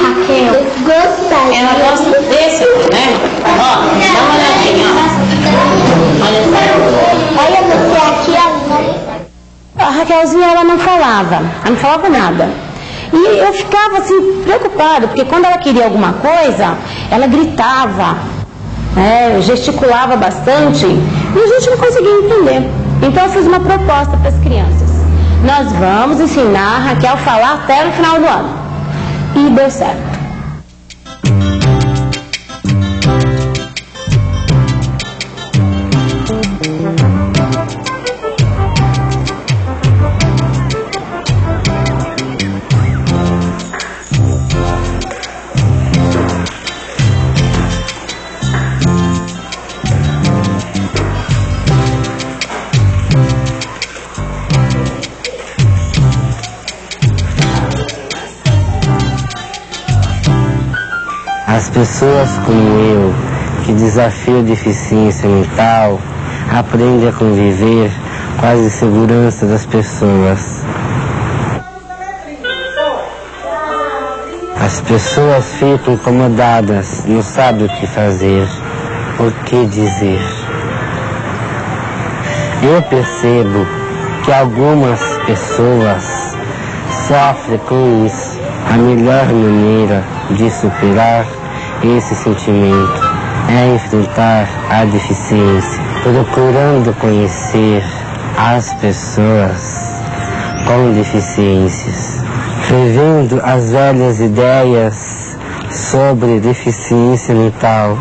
Raquel, ela gosta desse aqui, né? Ó, dá uma olhadinha, ó. Olha só. Olha você aqui, ó. A Raquelzinha, ela não falava nada. E eu ficava assim, preocupada, porque quando ela queria alguma coisa, ela gritava, gesticulava bastante, e a gente não conseguia entender. Então eu fiz uma proposta para as crianças. Nós vamos ensinar a Raquel a falar até no final do ano. E deu certo. As pessoas como eu, que desafiam a deficiência mental, aprendem a conviver com as inseguranças das pessoas. As pessoas ficam incomodadas, não sabem o que fazer, o que dizer. Eu percebo que algumas pessoas sofrem com isso. A melhor maneira de superar esse sentimento é enfrentar a deficiência, procurando conhecer as pessoas com deficiências, revendo as velhas ideias sobre deficiência mental.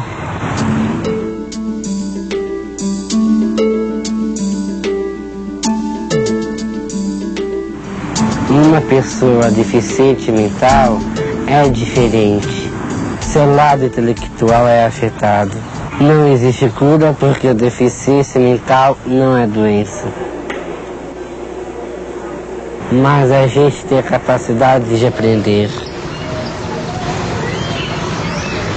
Uma pessoa deficiente mental é diferente. Seu lado intelectual é afetado. Não existe cura porque a deficiência mental não é doença. Mas a gente tem a capacidade de aprender.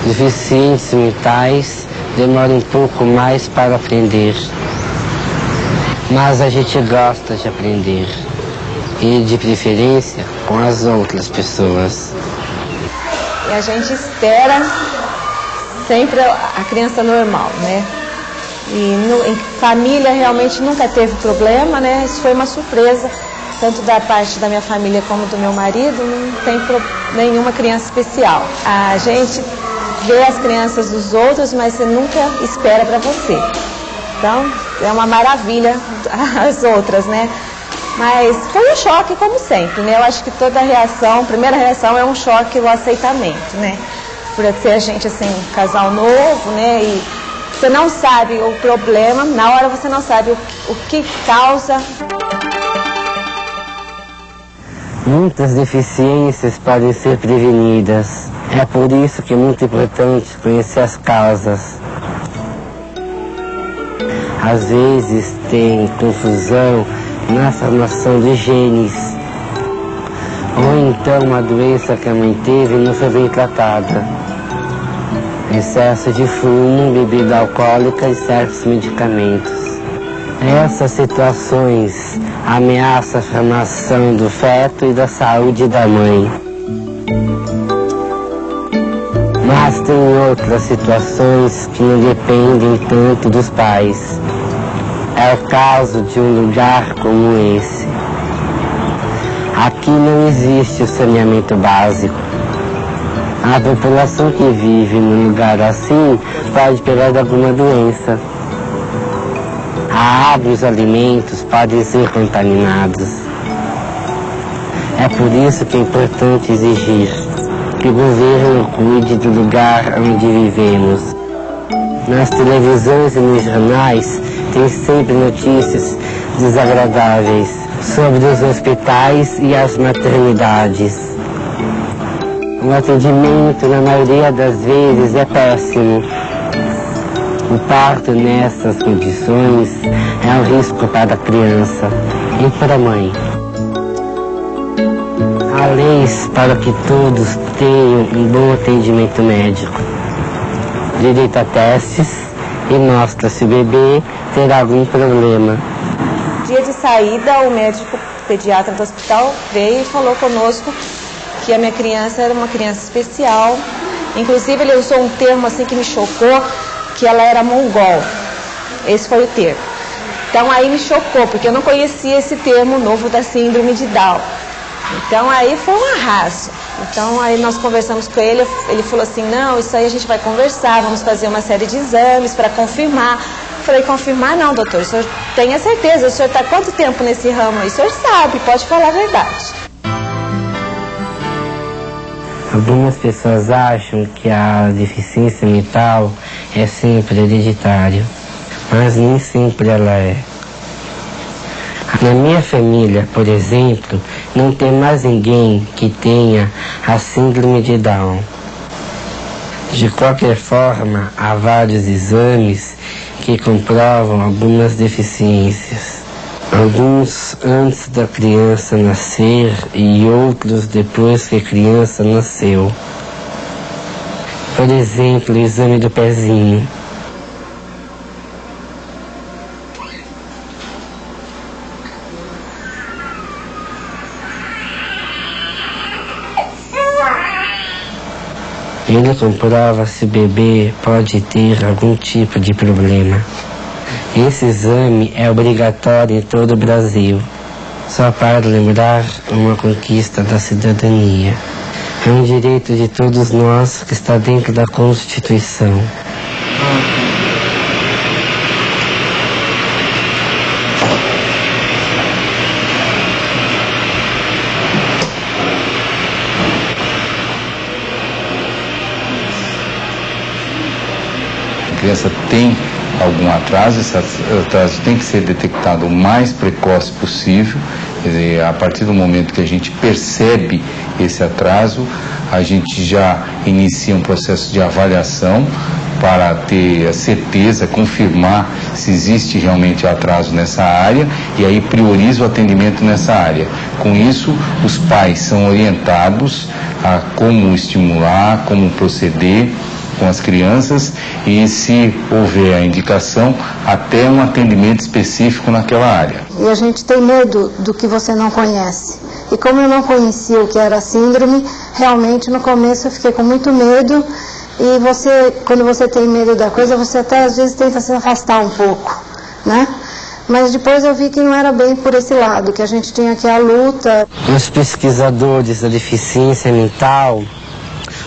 Deficientes mentais demoram um pouco mais para aprender. Mas a gente gosta de aprender. E de preferência com as outras pessoas. E a gente espera sempre a criança normal, né? E em família realmente nunca teve problema, né? Isso foi uma surpresa, tanto da parte da minha família como do meu marido, não tem nenhuma criança especial. A gente vê as crianças dos outros, mas você nunca espera para você. Então, é uma maravilha as outras, né? Mas foi um choque, como sempre, né? Eu acho que toda reação, a primeira reação é um choque, o aceitamento, né? Por ser a gente, assim, um casal novo, né? E você não sabe o problema, na hora você não sabe o que causa. Muitas deficiências podem ser prevenidas. É por isso que é muito importante conhecer as causas. Às vezes tem confusão na formação de genes, ou então uma doença que a mãe teve não foi bem tratada. Excesso de fumo, bebida alcoólica e certos medicamentos. Essas situações ameaçam a formação do feto e da saúde da mãe. Mas tem outras situações que não dependem tanto dos pais. É o caso de um lugar como esse. Aqui não existe o saneamento básico. A população que vive num lugar assim pode pegar alguma doença. A água e os alimentos podem ser contaminados. É por isso que é importante exigir que o governo cuide do lugar onde vivemos. Nas televisões e nos jornais tem sempre notícias desagradáveis sobre os hospitais e as maternidades. O atendimento, na maioria das vezes, é péssimo. O parto nessas condições é um risco para a criança e para a mãe. Há leis para que todos tenham um bom atendimento médico. Direito a testes e mostra se o bebê terá algum problema. Dia de saída, o médico pediatra do hospital veio e falou conosco que a minha criança era uma criança especial. Inclusive ele usou um termo assim que me chocou, que ela era mongol. Esse foi o termo. Então aí me chocou, porque eu não conhecia esse termo novo da síndrome de Down. Então aí foi um arraso. Então aí nós conversamos com ele, ele falou assim, não, isso aí a gente vai conversar, vamos fazer uma série de exames para confirmar. Eu falei, confirmar não, doutor, o senhor tenha certeza, o senhor está há quanto tempo nesse ramo aí? O senhor sabe, pode falar a verdade. Algumas pessoas acham que a deficiência mental é sempre hereditária, mas nem sempre ela é. Na minha família, por exemplo, não tem mais ninguém que tenha a síndrome de Down. De qualquer forma, há vários exames que comprovam algumas deficiências. Alguns antes da criança nascer e outros depois que a criança nasceu. Por exemplo, o exame do pezinho. Ele comprova se o bebê pode ter algum tipo de problema. Esse exame é obrigatório em todo o Brasil. Só para lembrar uma conquista da cidadania. É um direito de todos nós que está dentro da Constituição. A criança tem algum atraso, esse atraso tem que ser detectado o mais precoce possível. Quer dizer, a partir do momento que a gente percebe esse atraso, a gente já inicia um processo de avaliação para ter a certeza, confirmar se existe realmente atraso nessa área e aí prioriza o atendimento nessa área. Com isso, os pais são orientados a como estimular, como proceder com as crianças e, se houver a indicação, até um atendimento específico naquela área. E a gente tem medo do que você não conhece. E como eu não conhecia o que era a síndrome, realmente no começo eu fiquei com muito medo. E você, quando você tem medo da coisa, você até às vezes tenta se afastar um pouco, né? Mas depois eu vi que não era bem por esse lado, que a gente tinha aqui a luta. Os pesquisadores da deficiência mental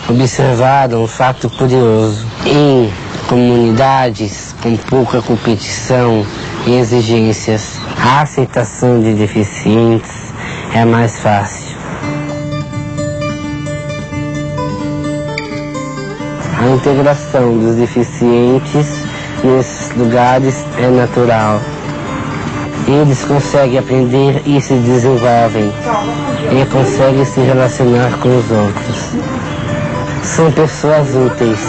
observaram um fato curioso. Em comunidades com pouca competição e exigências, a aceitação de deficientes é mais fácil. A integração dos deficientes nesses lugares é natural. Eles conseguem aprender e se desenvolvem, e conseguem se relacionar com os outros. São pessoas úteis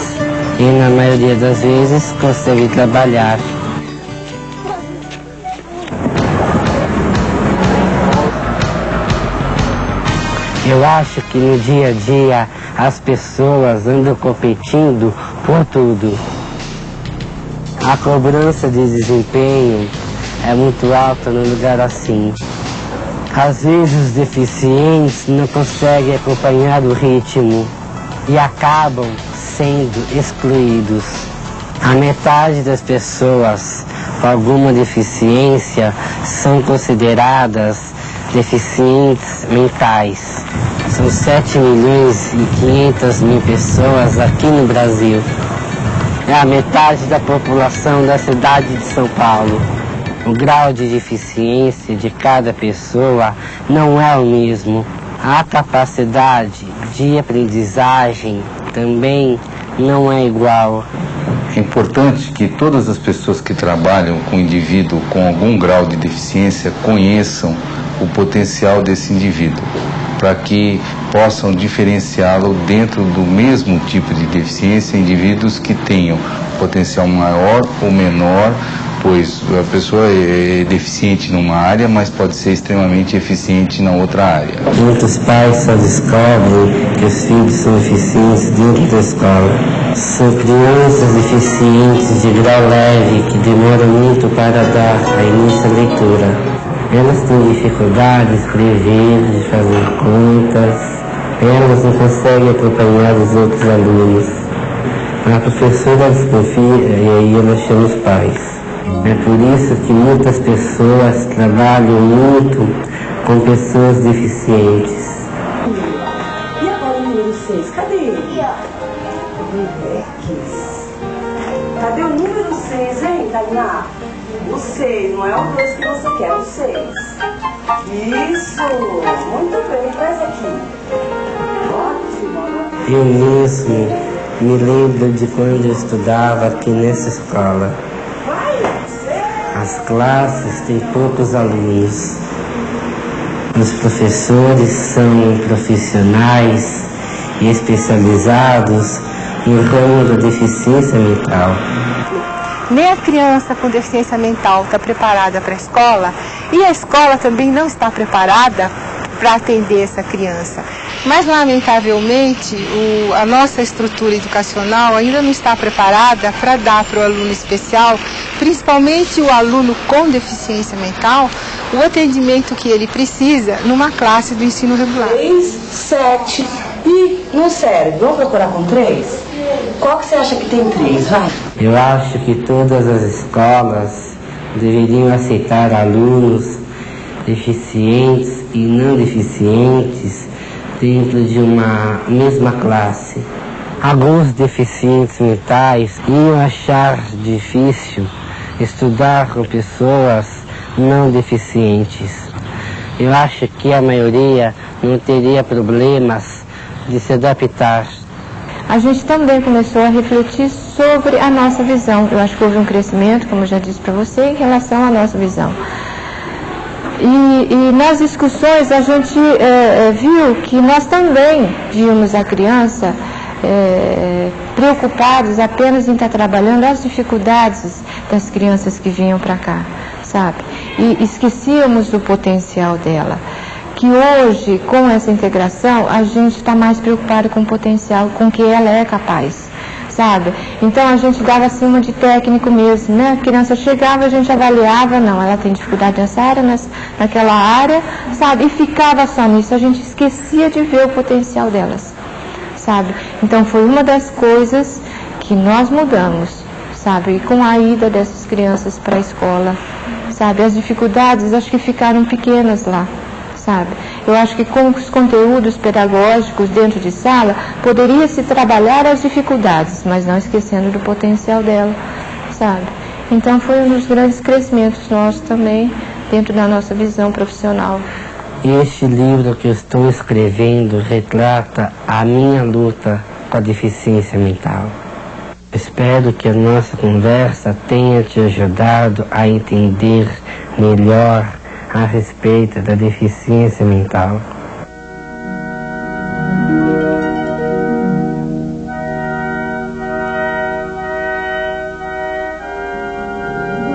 e, na maioria das vezes, conseguem trabalhar. Eu acho que no dia a dia as pessoas andam competindo por tudo. A cobrança de desempenho é muito alta num lugar assim. Às vezes os deficientes não conseguem acompanhar o ritmo e acabam sendo excluídos. A metade das pessoas com alguma deficiência são consideradas deficientes mentais. São 7.500.000 pessoas aqui no Brasil. É a metade da população da cidade de São Paulo. O grau de deficiência de cada pessoa não é o mesmo. A capacidade de aprendizagem também não é igual. É importante que todas as pessoas que trabalham com o indivíduo com algum grau de deficiência conheçam o potencial desse indivíduo, para que possam diferenciá-lo dentro do mesmo tipo de deficiência, indivíduos que tenham potencial maior ou menor, pois a pessoa é deficiente numa área, mas pode ser extremamente eficiente na outra área. Muitos pais só descobrem que os filhos são eficientes dentro da escola. São crianças deficientes de grau leve que demoram muito para dar a início à leitura. Elas têm dificuldade de escrever, de fazer contas, Elas não conseguem acompanhar os outros alunos. A professora desconfia e aí ela chama os pais. É por isso que muitas pessoas trabalham muito com pessoas deficientes. E agora o número 6? Cadê ele? Cadê o número 6, hein, Tainá? O 6, não é o 2 que você quer, o 6. Isso! Muito bem, traz aqui. Ótimo! Eu mesmo me lembro de quando eu estudava aqui nessa escola. As classes têm poucos alunos. Os professores são profissionais e especializados no ramo da deficiência mental. Nem a criança com deficiência mental está preparada para a escola e a escola também não está preparada para atender essa criança. Mas, lamentavelmente, a nossa estrutura educacional ainda não está preparada para dar para o aluno especial, principalmente o aluno com deficiência mental, o atendimento que ele precisa numa classe do ensino regular. 3, 7 e no cérebro. Vamos procurar com 3? Qual que você acha que tem 3? Vai. Eu acho que todas as escolas deveriam aceitar alunos deficientes e não deficientes dentro de uma mesma classe. Alguns deficientes mentais iam achar difícil estudar com pessoas não deficientes. Eu acho que a maioria não teria problemas de se adaptar. A gente também começou a refletir sobre a nossa visão. Eu acho que houve um crescimento, como eu já disse para você, em relação à nossa visão. E nas discussões a gente viu que nós também víamos a criança preocupados apenas em estar trabalhando as dificuldades das crianças que vinham para cá, sabe? E esquecíamos do potencial dela. Que hoje, com essa integração, a gente está mais preocupado com o potencial, com o que ela é capaz, sabe? Então a gente dava acima de técnico mesmo, né? A criança chegava, a gente avaliava, não, ela tem dificuldade nessa área, naquela área, sabe? E ficava só nisso, a gente esquecia de ver o potencial delas, sabe? Então foi uma das coisas que nós mudamos, sabe? E com a ida dessas crianças para a escola, sabe? As dificuldades acho que ficaram pequenas lá. Sabe? Eu acho que com os conteúdos pedagógicos dentro de sala, poderia-se trabalhar as dificuldades, mas não esquecendo do potencial dela, sabe? Então foi um dos grandes crescimentos nossos também, dentro da nossa visão profissional. Este livro que eu estou escrevendo retrata a minha luta com a deficiência mental. Espero que a nossa conversa tenha te ajudado a entender melhor a respeito da deficiência mental.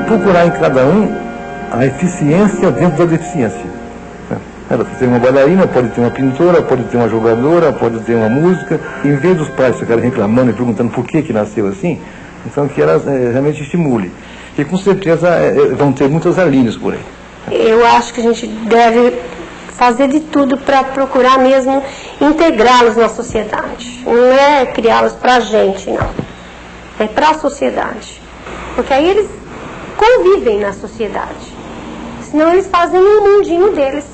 Procurar em cada um a eficiência dentro da deficiência. Ela pode ter uma bailarina, pode ter uma pintora, pode ter uma jogadora, pode ter uma música. Em vez dos pais ficarem reclamando e perguntando por que nasceu assim, então que ela realmente estimule. E com certeza vão ter muitas Alines por aí. Eu acho que a gente deve fazer de tudo para procurar mesmo integrá-los na sociedade. Não é criá-los para a gente, não. É para a sociedade. Porque aí eles convivem na sociedade. Senão eles fazem um mundinho deles.